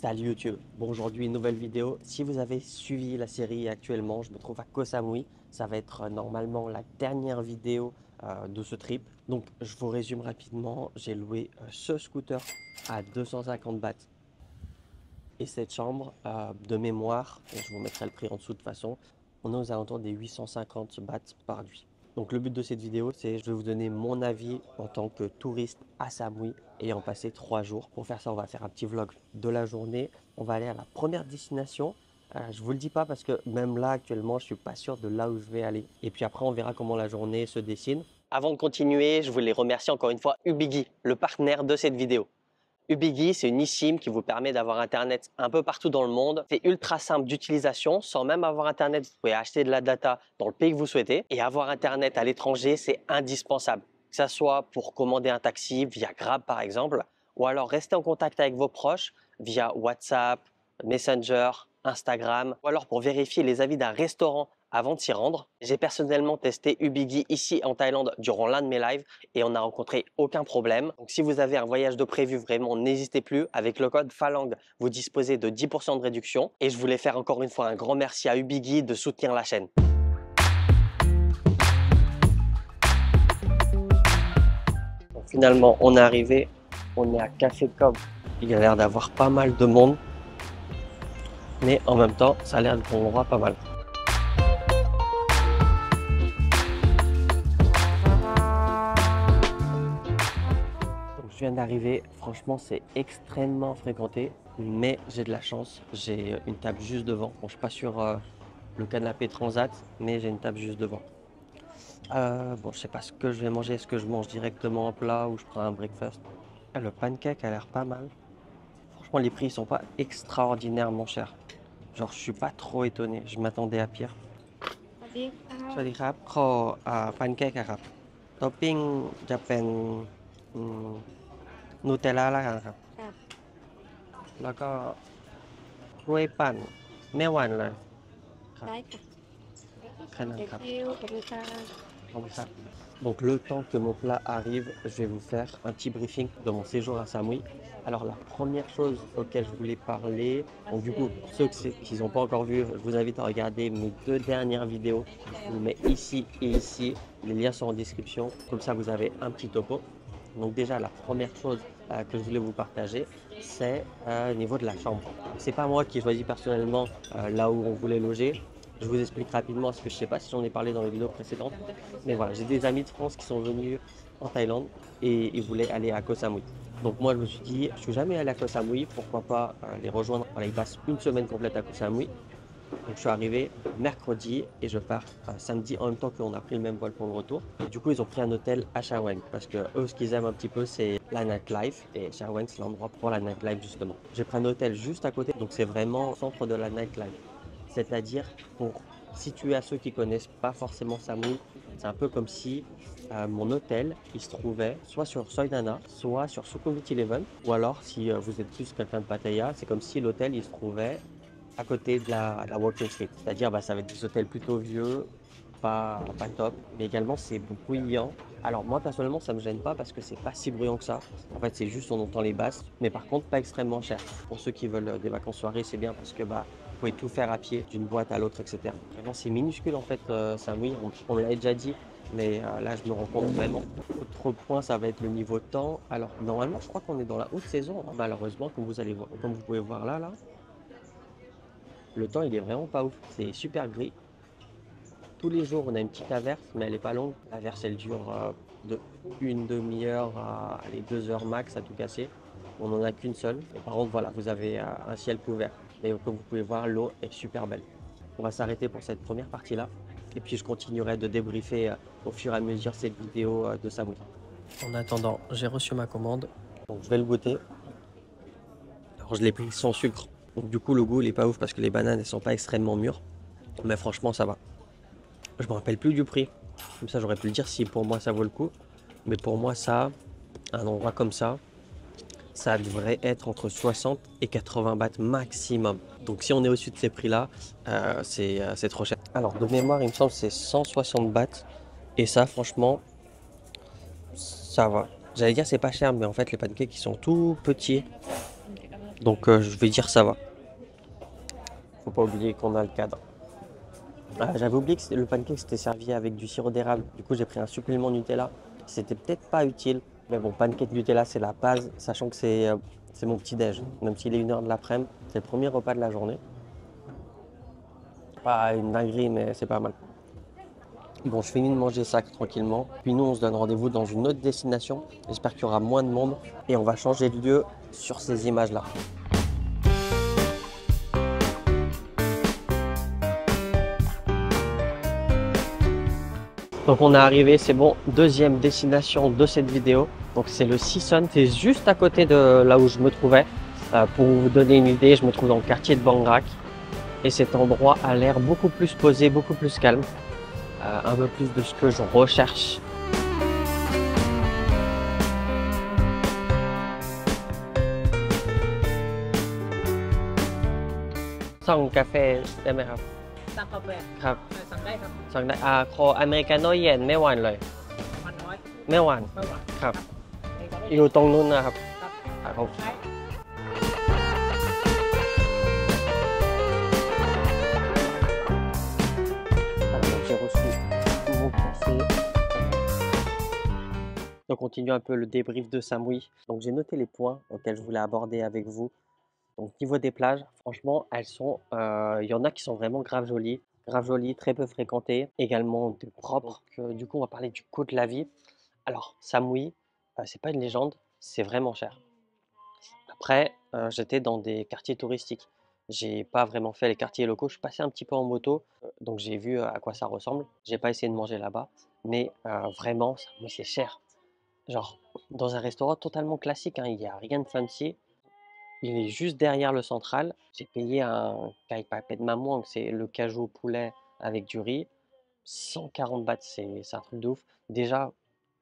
Salut YouTube, bon aujourd'hui une nouvelle vidéo. Si vous avez suivi la série actuellement, je me trouve à Koh Samui. Ça va être normalement la dernière vidéo de ce trip. Donc je vous résume rapidement, j'ai loué ce scooter à 250 bahts. Et cette chambre de mémoire, et je vous mettrai le prix en dessous de toute façon, on est aux alentours des 850 bahts par nuit. Donc le but de cette vidéo, c'est je vais vous donner mon avis en tant que touriste à Samui ayant passé 3 jours. Pour faire ça, on va faire un petit vlog de la journée. On va aller à la première destination. Je vous le dis pas parce que même là actuellement, je suis pas sûr de là où je vais aller. Et puis après, on verra comment la journée se dessine. Avant de continuer, je voulais remercier encore une fois Ubigi, le partenaire de cette vidéo. Ubigi, c'est une eSIM qui vous permet d'avoir Internet un peu partout dans le monde. C'est ultra simple d'utilisation. Sans même avoir Internet, vous pouvez acheter de la data dans le pays que vous souhaitez. Et avoir Internet à l'étranger, c'est indispensable. Que ce soit pour commander un taxi via Grab par exemple, ou alors rester en contact avec vos proches via WhatsApp, Messenger, Instagram, ou alors pour vérifier les avis d'un restaurant avant de s'y rendre. J'ai personnellement testé Ubigi ici en Thaïlande durant l'un de mes lives et on n'a rencontré aucun problème. Donc si vous avez un voyage de prévu, vraiment n'hésitez plus. Avec le code Phalang, vous disposez de 10% de réduction. Et je voulais faire encore une fois un grand merci à Ubigi de soutenir la chaîne. Donc, finalement, on est arrivé, on est à Café Cobb. Il y a l'air d'avoir pas mal de monde, mais en même temps, ça a l'air d'être un endroit pas mal. Je viens d'arriver, franchement c'est extrêmement fréquenté, mais j'ai de la chance, j'ai une table juste devant. Bon, je suis pas sur le canapé transat, mais j'ai une table juste devant. Bon, je sais pas ce que je vais manger, est-ce que je mange directement un plat ou je prends un breakfast? Le pancake a l'air pas mal. Franchement les prix sont pas extraordinairement chers. Genre je suis pas trop étonné, je m'attendais à pire. สวัสดีค่ะ สวัสดีครับขอปันเค้กอะครับท็อปปิ้งจะเป็นนูเทลล่าละกันครับ แบบแล้วก็กล้วยปั่นไม่หวานเลยครับได้ค่ะแค่นั้น เด็ก ครับ ฟิวขอบคุณค่ะ comme ça. Donc le temps que mon plat arrive, je vais vous faire un petit briefing de mon séjour à Samui. Alors la première chose auquel je voulais parler, donc du coup, pour ceux qui n'ont pas encore vu, je vous invite à regarder mes 2 dernières vidéos. Je vous mets ici et ici, les liens sont en description, comme ça vous avez un petit topo. Donc déjà la première chose que je voulais vous partager, c'est au niveau de la chambre. C'est pas moi qui choisis personnellement là où on voulait loger. Je vous explique rapidement parce que je ne sais pas si j'en ai parlé dans les vidéos précédentes. Mais voilà, j'ai des amis de France qui sont venus en Thaïlande et ils voulaient aller à Koh Samui. Donc moi je me suis dit, je suis jamais allé à Koh Samui, pourquoi pas les rejoindre. Voilà, ils passent une semaine complète à Koh Samui. Donc je suis arrivé mercredi et je pars samedi en même temps qu'on a pris le même vol pour le retour. Et du coup ils ont pris un hôtel à Chaweng parce que eux ce qu'ils aiment un petit peu c'est la nightlife et Chaweng c'est l'endroit pour la nightlife justement. J'ai pris un hôtel juste à côté donc c'est vraiment au centre de la nightlife. C'est-à-dire, pour situer à ceux qui connaissent pas forcément Samui, c'est un peu comme si mon hôtel, il se trouvait soit sur Soi Nana, soit sur Sukhumvit 11, ou alors si vous êtes plus quelqu'un de Pattaya, c'est comme si l'hôtel, il se trouvait à côté de la Walking Street. C'est-à-dire, bah, ça va être des hôtels plutôt vieux, pas top, mais également c'est bruyant. Alors moi personnellement ça me gêne pas parce que c'est pas si bruyant que ça. En fait c'est juste on entend les basses, mais par contre pas extrêmement cher. Pour ceux qui veulent des vacances soirées c'est bien parce que bah vous pouvez tout faire à pied d'une boîte à l'autre etc. Vraiment c'est minuscule en fait Saint-Louis, on me l'avait déjà dit, mais là je me rends compte vraiment. Autre point ça va être le niveau temps. Alors normalement je crois qu'on est dans la haute saison, hein. Malheureusement comme vous allez voir, comme vous pouvez voir là, le temps il est vraiment pas ouf, c'est super gris. Tous les jours, on a une petite averse, mais elle n'est pas longue. L'averse, elle dure de une demi-heure à les 2 heures max à tout casser. On n'en a qu'une seule. Et par contre, voilà, vous avez un ciel couvert. Et comme vous pouvez voir, l'eau est super belle. On va s'arrêter pour cette première partie-là. Et puis, je continuerai de débriefer au fur et à mesure cette vidéo de Samui. En attendant, j'ai reçu ma commande. Donc, je vais le goûter. Alors, je l'ai pris sans sucre. Donc, du coup, le goût, il n'est pas ouf parce que les bananes, elles sont pas extrêmement mûres. Mais franchement, ça va. Je me rappelle plus du prix. Comme ça, j'aurais pu le dire si pour moi ça vaut le coup. Mais pour moi, ça, un endroit comme ça devrait être entre 60 et 80 bahts maximum. Donc si on est au-dessus de ces prix-là, c'est trop cher. Alors de mémoire, il me semble que c'est 160 bahts. Et ça, franchement, ça va. J'allais dire c'est pas cher, mais en fait les pancakes ils sont tout petits. Donc je vais dire ça va. Faut pas oublier qu'on a le cadre. J'avais oublié que le pancake c'était servi avec du sirop d'érable. Du coup, j'ai pris un supplément Nutella. C'était peut-être pas utile. Mais bon, pancake Nutella, c'est la base, sachant que c'est mon petit-déj. Même s'il est 1 h de l'après-midi, c'est le premier repas de la journée. Pas une dinguerie, mais c'est pas mal. Bon, je finis de manger ça tranquillement. Puis nous, on se donne rendez-vous dans une autre destination. J'espère qu'il y aura moins de monde. Et on va changer de lieu sur ces images-là. Donc on est arrivé, c'est bon, deuxième destination de cette vidéo. Donc c'est le Sison, c'est juste à côté de là où je me trouvais. Pour vous donner une idée, je me trouve dans le quartier de Bangrak. Et cet endroit a l'air beaucoup plus posé, beaucoup plus calme. Un peu plus de ce que je recherche. Song café ได้ไหมครับสั่งกาแฟครับสั่งได้ครับสั่งได้ขออเมริกาโน่เย็นไม่หวานเลยมันน้อยไม่หวานไม่หวานครับเองก็ได้อยู่ตรงนู้นนะครับครับครับ ใช้ Donc j'ai reçu mon café. On continue un peu le débrief de Samui. Donc j'ai noté les points auxquels je voulais aborder avec vous. Donc niveau des plages, franchement, il y en a qui sont vraiment grave jolies, très peu fréquentées, également de propres. Du coup, on va parler du coût de la vie. Alors Samui, c'est pas une légende, c'est vraiment cher. Après, j'étais dans des quartiers touristiques. J'ai pas vraiment fait les quartiers locaux. Je suis passé un petit peu en moto, donc j'ai vu à quoi ça ressemble. J'ai pas essayé de manger là-bas, mais vraiment, Samui, c'est cher. Genre, dans un restaurant totalement classique, hein, il n'y a rien de fancy. Il est juste derrière le central. J'ai payé un kai papet de maman, c'est le cajou au poulet avec du riz. 140 bahts, c'est un truc de ouf. Déjà,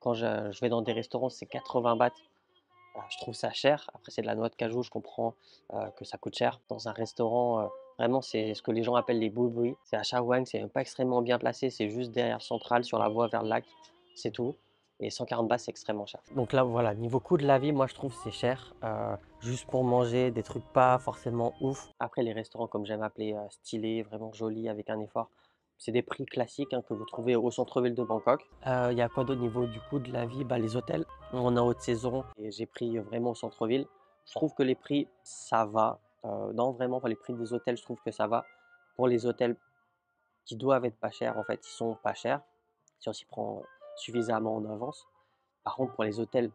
quand je vais dans des restaurants, c'est 80 bahts. Je trouve ça cher. Après, c'est de la noix de cajou, je comprends que ça coûte cher. Dans un restaurant, vraiment, c'est ce que les gens appellent les boui. C'est à Shawang, c'est même pas extrêmement bien placé, c'est juste derrière central, sur la voie vers le lac, c'est tout. Et 140 bahts, c'est extrêmement cher. Donc là, voilà, niveau coût de la vie, moi je trouve c'est cher. Juste pour manger des trucs pas forcément ouf. Après, les restaurants, comme j'aime appeler stylés, vraiment jolis, avec un effort, c'est des prix classiques hein, que vous trouvez au centre-ville de Bangkok. Il y a quoi d'autre au niveau du coût de la vie? Les hôtels. On est en haute saison et j'ai pris vraiment au centre-ville. Je trouve que les prix, ça va. Non, vraiment, les prix des hôtels, je trouve que ça va. Pour les hôtels qui doivent être pas chers, en fait, ils sont pas chers si on s'y prend suffisamment en avance. Par contre, pour les hôtels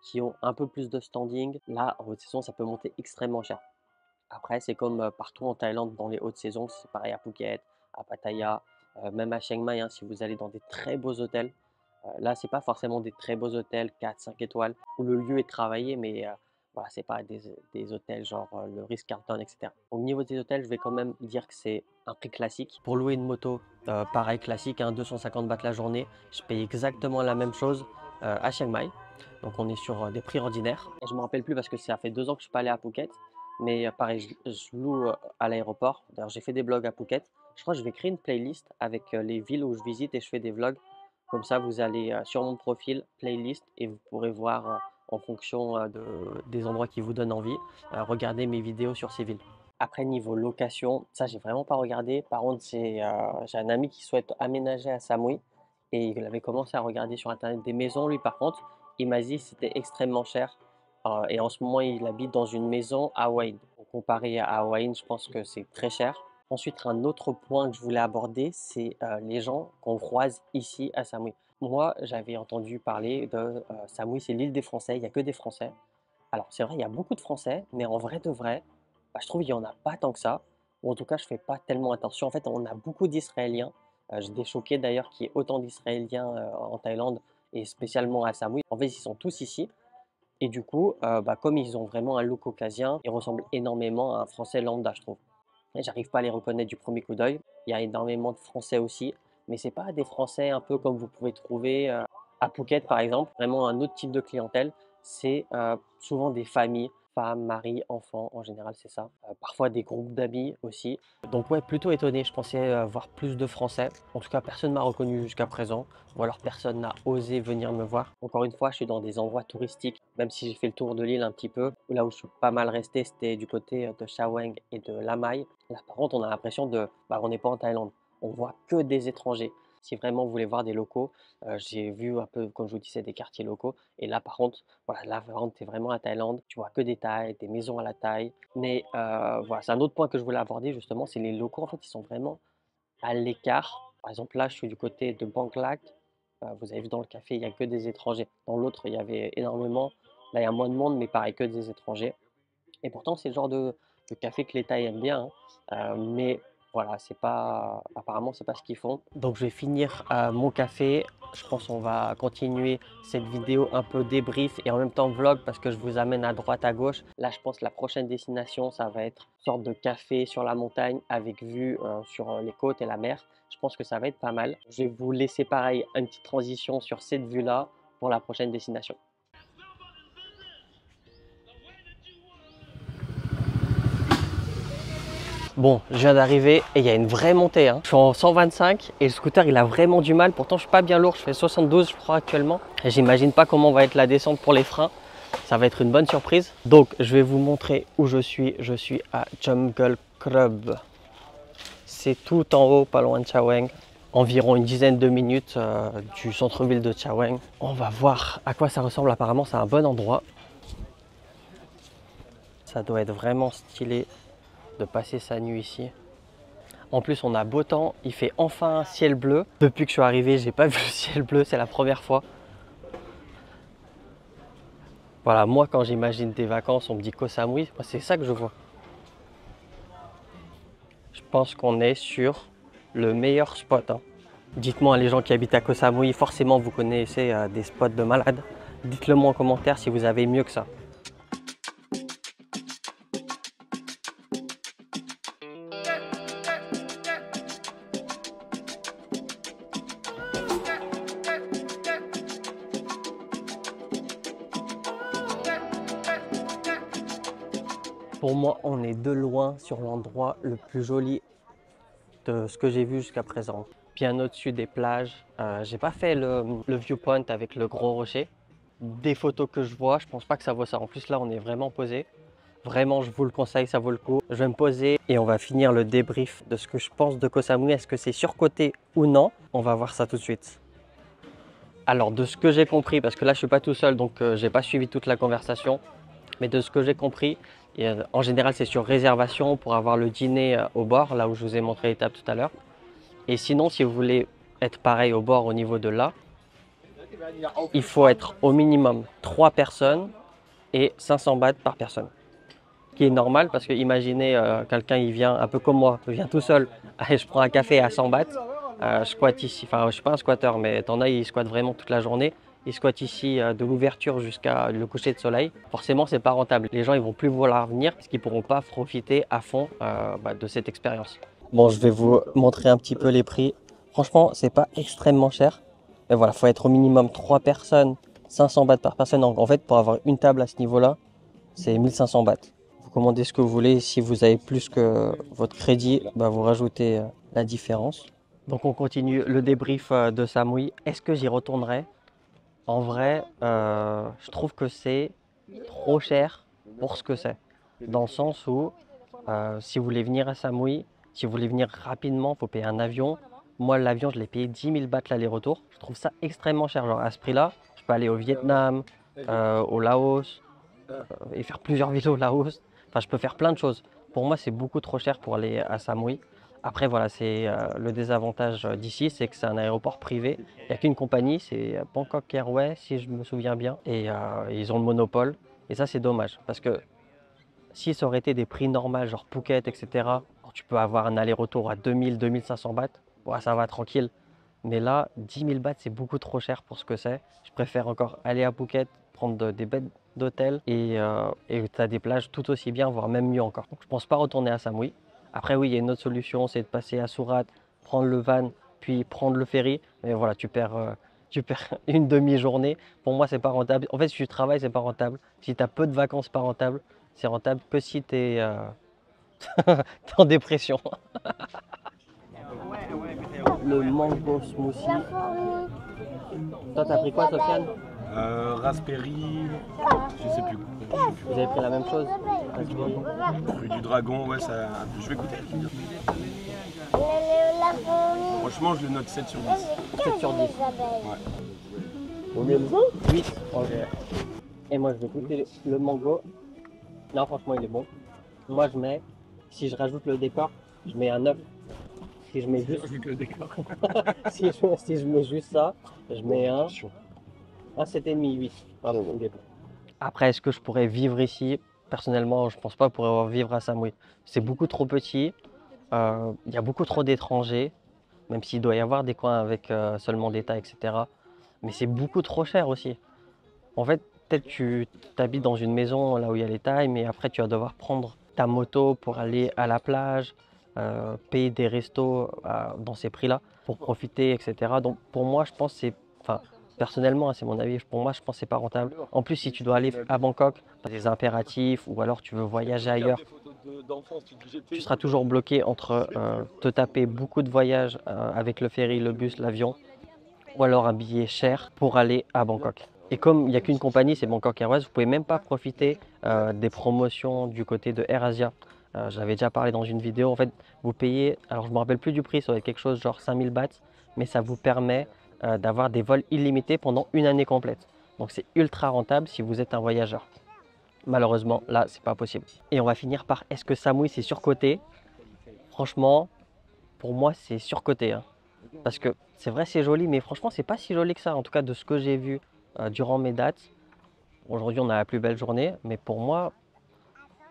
qui ont un peu plus de standing, là, en haute saison, ça peut monter extrêmement cher. Après, c'est comme partout en Thaïlande, dans les hautes saisons, c'est pareil à Phuket, à Pattaya, même à Chiang Mai, hein, si vous allez dans des très beaux hôtels. Là, c'est pas forcément des très beaux hôtels, 4, 5 étoiles, où le lieu est travaillé, mais voilà, c'est pas des hôtels genre le Ritz-Carlton, etc. Au niveau des hôtels, je vais quand même dire que c'est un prix classique. Pour louer une moto, pareil, classique, hein, 250 bahts la journée, je paye exactement la même chose à Chiang Mai. Donc on est sur des prix ordinaires. Et je me rappelle plus parce que ça fait 2 ans que je suis pas allé à Phuket. Mais pareil, je loue à l'aéroport. D'ailleurs, j'ai fait des vlogs à Phuket. Je crois que je vais créer une playlist avec les villes où je visite et je fais des vlogs. Comme ça, vous allez sur mon profil, playlist, et vous pourrez voir en fonction des endroits qui vous donnent envie, regarder mes vidéos sur ces villes. Après, niveau location, ça, j'ai vraiment pas regardé. Par contre, j'ai un ami qui souhaite aménager à Samui et il avait commencé à regarder sur Internet des maisons. Lui, par contre, il m'a dit que c'était extrêmement cher. Et en ce moment, il habite dans une maison à Hawaï. Comparé à Hawaï, je pense que c'est très cher. Ensuite, un autre point que je voulais aborder, c'est les gens qu'on croise ici à Samui. Moi, j'avais entendu parler de Samui, c'est l'île des Français, il n'y a que des Français. Alors, c'est vrai, il y a beaucoup de Français, mais en vrai de vrai, je trouve qu'il n'y en a pas tant que ça. Ou en tout cas, je ne fais pas tellement attention. En fait, on a beaucoup d'Israéliens. J'étais choqué d'ailleurs qu'il y ait autant d'Israéliens en Thaïlande et spécialement à Samui. En fait, ils sont tous ici. Et du coup, comme ils ont vraiment un look caucasien, ils ressemblent énormément à un Français lambda, je trouve. Et j'arrive pas à les reconnaître du premier coup d'œil. Il y a énormément de Français aussi, mais c'est pas des Français un peu comme vous pouvez trouver à Phuket par exemple. Vraiment un autre type de clientèle. C'est souvent des familles, femme, mari, enfant, en général c'est ça. Parfois des groupes d'amis aussi. Donc ouais, plutôt étonné, je pensais voir plus de Français. En tout cas, personne ne m'a reconnu jusqu'à présent, ou alors personne n'a osé venir me voir. Encore une fois, je suis dans des endroits touristiques, même si j'ai fait le tour de l'île un petit peu. Là où je suis pas mal resté, c'était du côté de Chaweng et de Lamai. Là par contre, on a l'impression on n'est pas en Thaïlande, on voit que des étrangers. Si vraiment vous voulez voir des locaux, j'ai vu un peu, comme je vous disais, des quartiers locaux. Et là, par contre, voilà, là, tu es vraiment à Thaïlande. Tu vois que des Thaïs, des maisons à la Thaï. Mais voilà, c'est un autre point que je voulais aborder justement, c'est les locaux. En fait, ils sont vraiment à l'écart. Par exemple, là, je suis du côté de Bangkok. Vous avez vu dans le café, il n'y a que des étrangers. Dans l'autre, il y avait énormément. Là, il y a moins de monde, mais pareil, que des étrangers. Et pourtant, c'est le genre de café que les Thaïs aiment bien, hein. Mais voilà, apparemment, c'est pas ce qu'ils font. Donc, je vais finir mon café. Je pense qu'on va continuer cette vidéo un peu débrief et en même temps vlog parce que je vous amène à droite, à gauche. Là, je pense que la prochaine destination, ça va être une sorte de café sur la montagne avec vue sur les côtes et la mer. Je pense que ça va être pas mal. Je vais vous laisser pareil, une petite transition sur cette vue-là pour la prochaine destination. Bon, je viens d'arriver et il y a une vraie montée, hein. Je suis en 125 et le scooter il a vraiment du mal. Pourtant je suis pas bien lourd, je fais 72 je crois actuellement. Et j'imagine pas comment va être la descente pour les freins. Ça va être une bonne surprise. Donc je vais vous montrer où je suis. Je suis à Jungle Club. C'est tout en haut, pas loin de Chaweng. Environ une dizaine de minutes du centre-ville de Chaweng. On va voir à quoi ça ressemble. Apparemment c'est un bon endroit. Ça doit être vraiment stylé de passer sa nuit ici. En plus on a beau temps, il fait enfin ciel bleu. Depuis que je suis arrivé, j'ai pas vu le ciel bleu, c'est la première fois. Voilà, moi quand j'imagine des vacances, on me dit Koh Samui, c'est ça que je vois. Je pense qu'on est sur le meilleur spot, hein. Dites-moi les gens qui habitent à Koh Samui, forcément vous connaissez des spots de malades. Dites-le moi en commentaire si vous avez mieux que ça. Pour moi, on est de loin sur l'endroit le plus joli de ce que j'ai vu jusqu'à présent. Bien au-dessus des plages. J'ai pas fait le viewpoint avec le gros rocher. Des photos que je vois, je pense pas que ça vaut ça. En plus là, on est vraiment posé. Vraiment, je vous le conseille, ça vaut le coup. Je vais me poser et on va finir le débrief de ce que je pense de Koh Samui. Est-ce que c'est surcoté ou non? On va voir ça tout de suite. Alors, de ce que j'ai compris, parce que là, je suis pas tout seul, donc j'ai pas suivi toute la conversation. Mais de ce que j'ai compris, en général, c'est sur réservation pour avoir le dîner au bord, là où je vous ai montré l'étape tout à l'heure. Et sinon, si vous voulez être pareil au bord au niveau de là, il faut être au minimum 3 personnes et 500 bahts par personne. Qui est normal parce que imaginez quelqu'un, il vient un peu comme moi, il vient tout seul, et je prends un café à 100 bahts, je squatte ici, enfin je suis pas un squatteur, mais t'en as, ils squattent vraiment toute la journée. Ils squattent ici de l'ouverture jusqu'à le coucher de soleil. Forcément, c'est pas rentable. Les gens, ils vont plus vouloir venir parce qu'ils pourront pas profiter à fond de cette expérience. Bon, je vais vous montrer un petit peu les prix. Franchement, c'est pas extrêmement cher. Mais voilà, faut être au minimum 3 personnes, 500 bahts par personne. En fait, pour avoir une table à ce niveau-là, c'est 1500 bahts. Vous commandez ce que vous voulez. Si vous avez plus que votre crédit, vous rajoutez la différence. Donc, on continue le débrief de Samui. Est-ce que j'y retournerai? En vrai, je trouve que c'est trop cher pour ce que c'est. Dans le sens où, si vous voulez venir à Samui, si vous voulez venir rapidement, il faut payer un avion. Moi, l'avion, je l'ai payé 10 000 bahts l'aller-retour. Je trouve ça extrêmement cher. Genre, à ce prix-là, je peux aller au Vietnam, au Laos, et faire plusieurs villes au Laos. Enfin, je peux faire plein de choses. Pour moi, c'est beaucoup trop cher pour aller à Samui. Après, voilà, c'est le désavantage d'ici, c'est que c'est un aéroport privé. Il n'y a qu'une compagnie, c'est Bangkok Airways, si je me souviens bien. Et ils ont le monopole. Et ça, c'est dommage. Parce que si ça aurait été des prix normaux, genre Phuket, etc., tu peux avoir un aller-retour à 2000, 2500 bahts. Ouais, ça va tranquille. Mais là, 10 000 bahts, c'est beaucoup trop cher pour ce que c'est. Je préfère encore aller à Phuket, prendre des beds d'hôtel et tu as des plages tout aussi bien, voire même mieux encore. Donc, je ne pense pas retourner à Samui. Après, oui, il y a une autre solution, c'est de passer à Surat, prendre le van, puis prendre le ferry. Mais voilà, tu perds une demi-journée. Pour moi, c'est pas rentable. En fait, si tu travailles, c'est pas rentable. Si tu as peu de vacances, c'est pas rentable. c'est rentable que si tu es en dépression. Le mango smoothie. Toi, t'as pris quoi, Sofiane? Raspberry, je sais plus. Vous avez pris la même chose? Fruit du dragon, ouais, ça. Je vais goûter. Franchement, je le note 7 sur 10. 7 sur 10. Combien de temps? 8. Ok. Et moi, je vais goûter le mango. Non, franchement, il est bon. Moi, je mets, si je rajoute le décor, je mets un 9. Si je mets juste, le décor. si je mets juste ça, je mets un 7,5, 8. Pardon, il est bon. Après, est-ce que je pourrais vivre ici? Personnellement, je pense pas pouvoir vivre à Samui. C'est beaucoup trop petit. Il y a beaucoup trop d'étrangers, même s'il doit y avoir des coins avec seulement des Thaïs, etc. Mais c'est beaucoup trop cher aussi. En fait, peut-être tu habites dans une maison là où il y a les Thaïs, mais après tu vas devoir prendre ta moto pour aller à la plage, payer des restos dans ces prix-là pour profiter, etc. Donc pour moi, je pense que c'est, enfin personnellement, c'est mon avis, pour moi je pense que c'est pas rentable. En plus, si tu dois aller à Bangkok, tu as des impératifs ou alors tu veux voyager ailleurs, tu seras toujours bloqué entre te taper beaucoup de voyages avec le ferry, le bus, l'avion, ou alors un billet cher pour aller à Bangkok. Et comme il n'y a qu'une compagnie, c'est Bangkok Airways, vous ne pouvez même pas profiter des promotions du côté de AirAsia. J'avais déjà parlé dans une vidéo, en fait, vous payez, alors je ne me rappelle plus du prix, ça va être quelque chose genre 5000 bahts, mais ça vous permet d'avoir des vols illimités pendant une année complète. Donc c'est ultra rentable si vous êtes un voyageur. Malheureusement, là, c'est pas possible. Et on va finir par, est-ce que Samui c'est surcoté? Franchement, pour moi, c'est surcoté. Hein. Parce que c'est vrai, c'est joli, mais franchement, c'est pas si joli que ça. En tout cas, de ce que j'ai vu durant mes dates. Aujourd'hui, on a la plus belle journée, mais pour moi,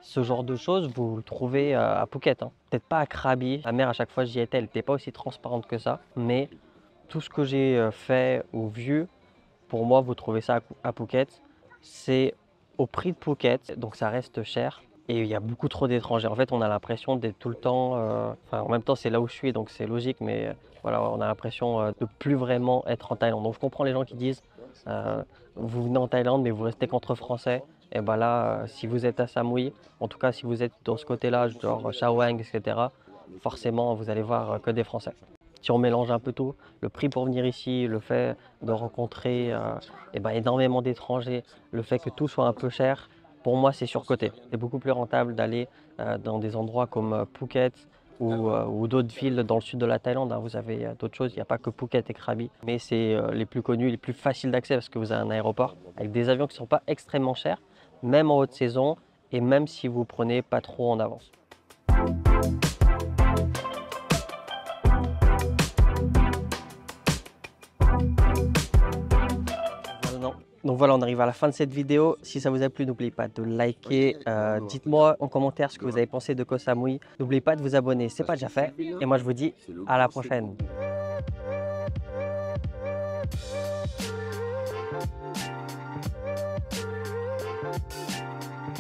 ce genre de choses, vous le trouvez à Phuket. Hein. Peut-être pas à Krabi. La mer, à chaque fois j'y étais, elle n'était pas aussi transparente que ça. Mais tout ce que j'ai fait ou vu, pour moi, vous trouvez ça à Phuket. C'est au prix de Phuket, donc ça reste cher. Et il y a beaucoup trop d'étrangers. En fait, on a l'impression d'être tout le temps... en même temps, c'est là où je suis, donc c'est logique. Mais voilà, on a l'impression de plus vraiment être en Thaïlande. Donc je comprends les gens qui disent vous venez en Thaïlande, mais vous restez qu'entre Français. Et bien là, si vous êtes à Samui, en tout cas si vous êtes dans ce côté-là, genre Chaweng, etc., forcément, vous allez voir que des Français. Si on mélange un peu tout, le prix pour venir ici, le fait de rencontrer énormément d'étrangers, le fait que tout soit un peu cher, pour moi c'est surcoté. C'est beaucoup plus rentable d'aller dans des endroits comme Phuket ou d'autres villes dans le sud de la Thaïlande. Hein. Vous avez d'autres choses, il n'y a pas que Phuket et Krabi, mais c'est les plus connus, les plus faciles d'accès parce que vous avez un aéroport avec des avions qui ne sont pas extrêmement chers, même en haute saison et même si vous prenez pas trop en avance. Donc voilà, on arrive à la fin de cette vidéo. Si ça vous a plu, n'oubliez pas de liker. Dites-moi en commentaire ce que vous avez pensé de Koh Samui. N'oubliez pas de vous abonner, c'est pas déjà fait. Et moi, je vous dis à la prochaine.